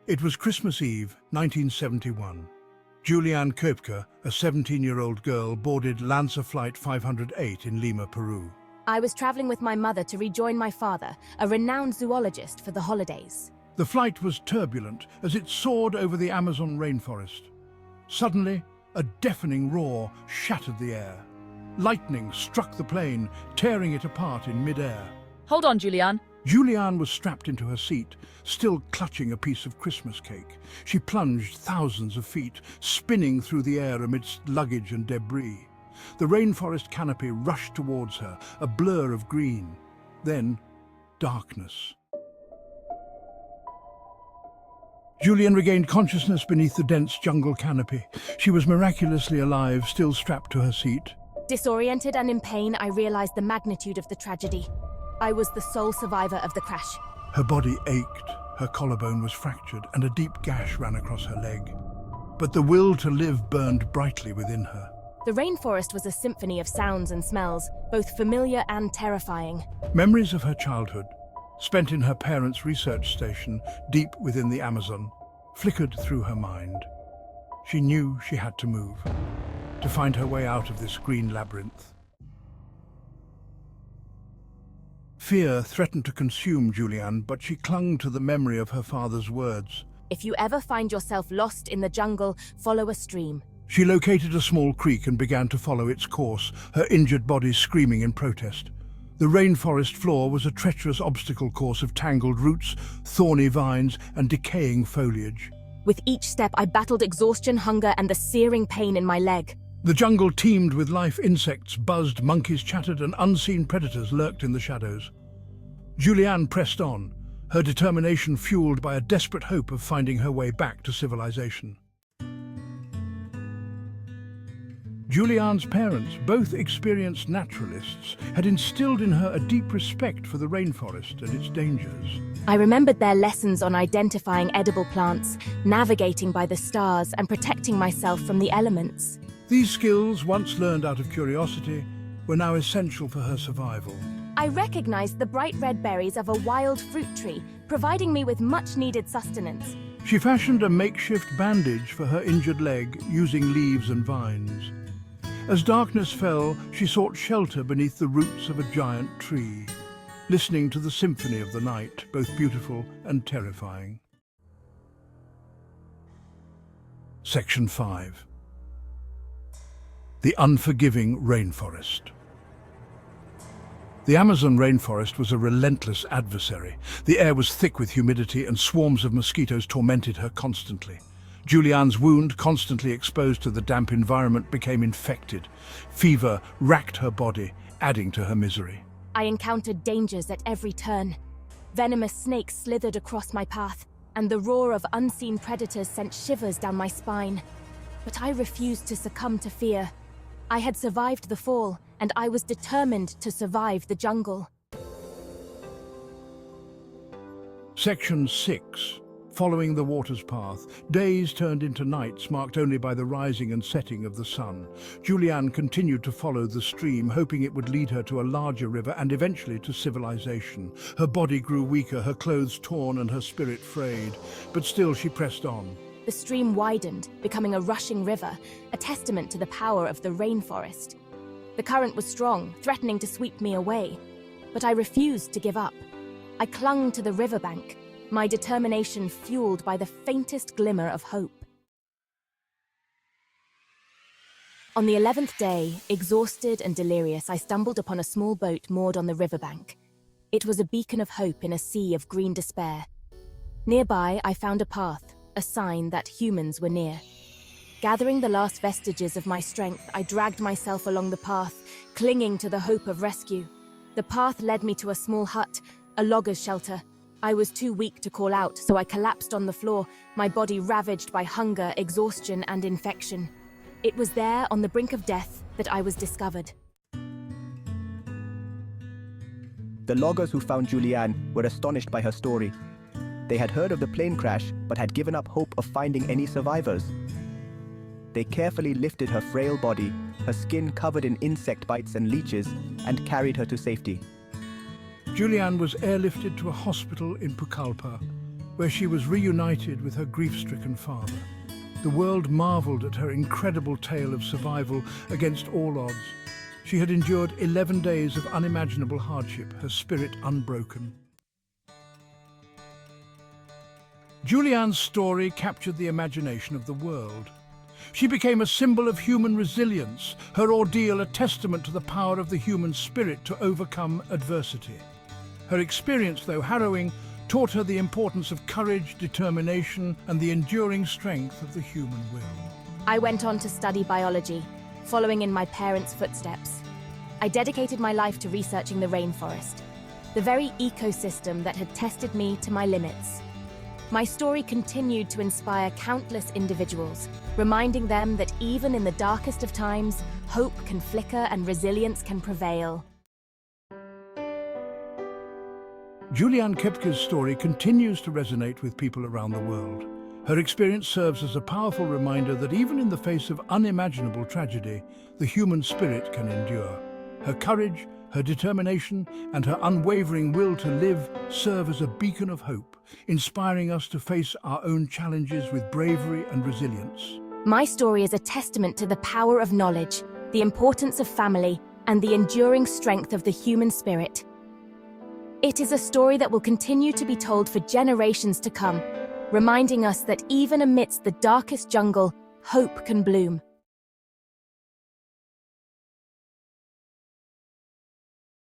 It was Christmas Eve, 1971. Juliane Koepcke, a 17-year-old girl, boarded Lancer Flight 508 in Lima, Peru. I was traveling with my mother to rejoin my father, a renowned zoologist, for the holidays. The flight was turbulent as it soared over the Amazon rainforest. Suddenly, a deafening roar shattered the air. Lightning struck the plane, tearing it apart in mid-air. Hold on, Juliane. Juliane was strapped into her seat, still clutching a piece of Christmas cake. She plunged thousands of feet, spinning through the air amidst luggage and debris. The rainforest canopy rushed towards her, a blur of green. Then, darkness. Juliane regained consciousness beneath the dense jungle canopy. She was miraculously alive, still strapped to her seat. Disoriented and in pain, I realized the magnitude of the tragedy. I was the sole survivor of the crash. Her body ached, her collarbone was fractured, and a deep gash ran across her leg. But the will to live burned brightly within her. The rainforest was a symphony of sounds and smells, both familiar and terrifying. Memories of her childhood, spent in her parents' research station deep within the Amazon, flickered through her mind. She knew she had to move, to find her way out of this green labyrinth. Fear threatened to consume Juliane, but she clung to the memory of her father's words. If you ever find yourself lost in the jungle, follow a stream. She located a small creek and began to follow its course, her injured body screaming in protest. The rainforest floor was a treacherous obstacle course of tangled roots, thorny vines, and decaying foliage. With each step, I battled exhaustion, hunger, and the searing pain in my leg. The jungle teemed with life. Insects buzzed, monkeys chattered, and unseen predators lurked in the shadows. Juliane pressed on, her determination fueled by a desperate hope of finding her way back to civilization. Juliane's parents, both experienced naturalists, had instilled in her a deep respect for the rainforest and its dangers. I remembered their lessons on identifying edible plants, navigating by the stars, and protecting myself from the elements. These skills, once learned out of curiosity, were now essential for her survival. I recognized the bright red berries of a wild fruit tree, providing me with much-needed sustenance. She fashioned a makeshift bandage for her injured leg using leaves and vines. As darkness fell, she sought shelter beneath the roots of a giant tree, listening to the symphony of the night, both beautiful and terrifying. Section 5. The unforgiving rainforest. The Amazon rainforest was a relentless adversary. The air was thick with humidity and swarms of mosquitoes tormented her constantly. Juliane's wound, constantly exposed to the damp environment, became infected. Fever racked her body, adding to her misery. I encountered dangers at every turn. Venomous snakes slithered across my path, and the roar of unseen predators sent shivers down my spine. But I refused to succumb to fear. I had survived the fall, and I was determined to survive the jungle. Section 6. Following the water's path, days turned into nights marked only by the rising and setting of the sun. Juliane continued to follow the stream, hoping it would lead her to a larger river and eventually to civilization. Her body grew weaker, her clothes torn and her spirit frayed, but still she pressed on. The stream widened, becoming a rushing river, a testament to the power of the rainforest. The current was strong, threatening to sweep me away, but I refused to give up. I clung to the riverbank, my determination fueled by the faintest glimmer of hope. On the 11th day, exhausted and delirious, I stumbled upon a small boat moored on the riverbank. It was a beacon of hope in a sea of green despair. Nearby, I found a path, a sign that humans were near. Gathering the last vestiges of my strength, I dragged myself along the path, clinging to the hope of rescue. The path led me to a small hut, a logger's shelter. I was too weak to call out, so I collapsed on the floor, my body ravaged by hunger, exhaustion, and infection. It was there, on the brink of death, that I was discovered. The loggers who found Juliane were astonished by her story. They had heard of the plane crash, but had given up hope of finding any survivors. They carefully lifted her frail body, her skin covered in insect bites and leeches, and carried her to safety. Juliane was airlifted to a hospital in Pucallpa. where she was reunited with her grief-stricken father. The world marveled at her incredible tale of survival against all odds. She had endured 11 days of unimaginable hardship, her spirit unbroken. Juliane's story captured the imagination of the world. She became a symbol of human resilience, her ordeal a testament to the power of the human spirit to overcome adversity. Her experience, though harrowing, taught her the importance of courage, determination, and the enduring strength of the human will. I went on to study biology, following in my parents' footsteps. I dedicated my life to researching the rainforest, the very ecosystem that had tested me to my limits. My story continued to inspire countless individuals, reminding them that even in the darkest of times, hope can flicker and resilience can prevail. Juliane Koepcke's story continues to resonate with people around the world. Her experience serves as a powerful reminder that even in the face of unimaginable tragedy, the human spirit can endure. Her courage, her determination, and her unwavering will to live serve as a beacon of hope, inspiring us to face our own challenges with bravery and resilience. My story is a testament to the power of knowledge, the importance of family, and the enduring strength of the human spirit. It is a story that will continue to be told for generations to come, reminding us that even amidst the darkest jungle, hope can bloom.